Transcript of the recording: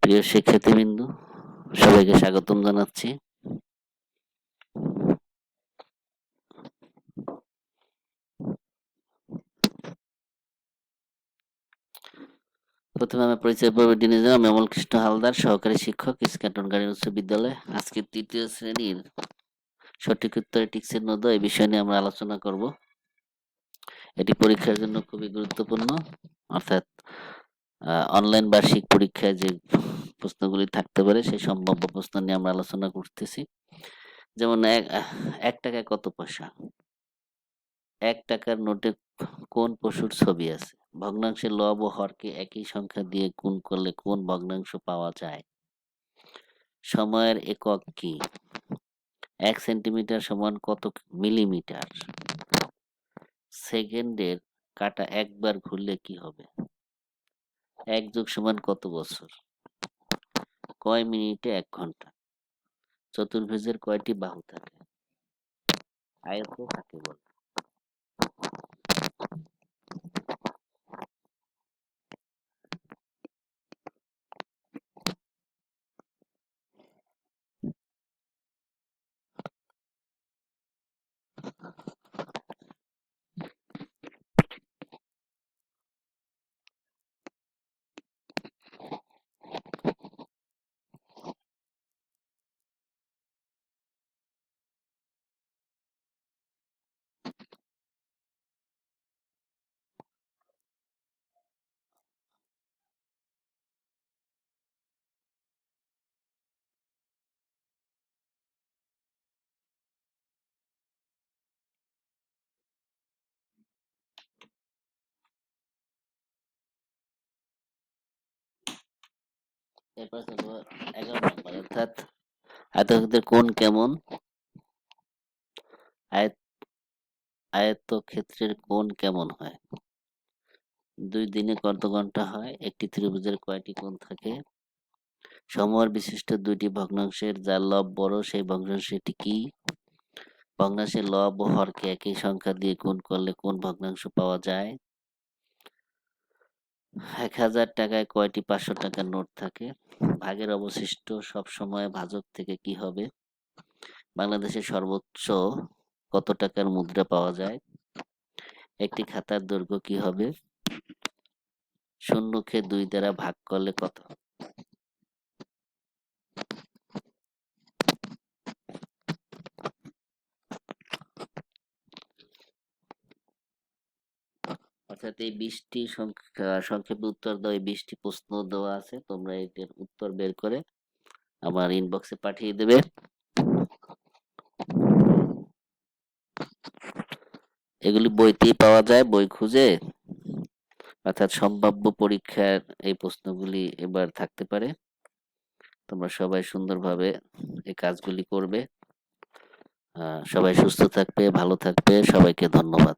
প্রিয় শিক্ষার্থীবৃন্দ, সবাইকে স্বাগতম জানাচ্ছি। প্রথমে আমি পরিচয় পর্বে জেনে নিলাম। আমি অমল কৃষ্ণ হালদার, সহকারী শিক্ষক, ইস্কাটন গার্ডেন উচ্চ বিদ্যালয়। আজকে তৃতীয় শ্রেণীর সঠিক উত্তরে টিকসের নদ এই বিষয় নিয়ে আমরা আলোচনা করব। এটি পরীক্ষার জন্য খুবই গুরুত্বপূর্ণ, অর্থাৎ অনলাইন বার্ষিক পরীক্ষায় যে প্রশ্নগুলি থাকতে পারে সেই সম্ভাব্য প্রশ্ন নিয়ে আমরা আলোচনা করতেছি। যেমন এক টাকায় কত পয়সা? ১ টাকার নোটে কোন পশুর ছবি আছে? ভগ্নাংশের লব ও হরকে একই সংখ্যা দিয়ে গুণ করলে কোন ভগ্নাংশ পাওয়া যায়? সময়ের একক কি? ১ সেন্টিমিটার সমান কত মিলিমিটার? সেকেন্ডের কাঁটা একবার ঘুরলে কি হবে? ১ যোগ সমান কত বছর? কয় মিনিটে ১ ঘন্টা? চতুর্ভুজের কয়টি বাহু থাকে? আয়ত কাকে বলে? এরপর ১১ নম্বর, অর্থাৎ আয়তক্ষেত্রের কোণ কেমন? আয়তক্ষেত্রের কোণ কেমন হয়? ২ দিনে কত ঘন্টা হয়? একটি ত্রিভুজের কয়টি কোণ থাকে? সমহর বিশিষ্ট দুইটি ভগ্নাংশের যার লব বড় সেই ভগ্নাংশটি কি? ভগ্নাংশের লব ও হরকে একই সংখ্যা দিয়ে গুণ করলে কোন ভগ্নাংশ পাওয়া যায়? ১,০০০ টাকায় কয়টি ৫০০ টাকার নোট থাকে? ভাগের অবশিষ্ট সবসময় ভাজক থেকে কি হবে? বাংলাদেশে সর্বোচ্চ কত টাকার মুদ্রা পাওয়া যায়? একটি খাতার দৈর্ঘ্য কি হবে? শূন্যকে ২ দ্বারা ভাগ করলে কত? অর্থাৎ এই ২০টি সংক্ষেপে উত্তর দাও, এই ২০টি প্রশ্ন দেওয়া আছে, তোমরা এটার উত্তর বের করে আমার ইনবক্সে পাঠিয়ে দেবে। এগুলি বইতেই পাওয়া যায়, বই খুঁজে। অর্থাৎ সম্ভাব্য পরীক্ষার এই প্রশ্নগুলি এবার থাকতে পারে। তোমরা সবাই সুন্দরভাবে এই কাজগুলি করবে। সবাই সুস্থ থাকবে, ভালো থাকবে। সবাইকে ধন্যবাদ।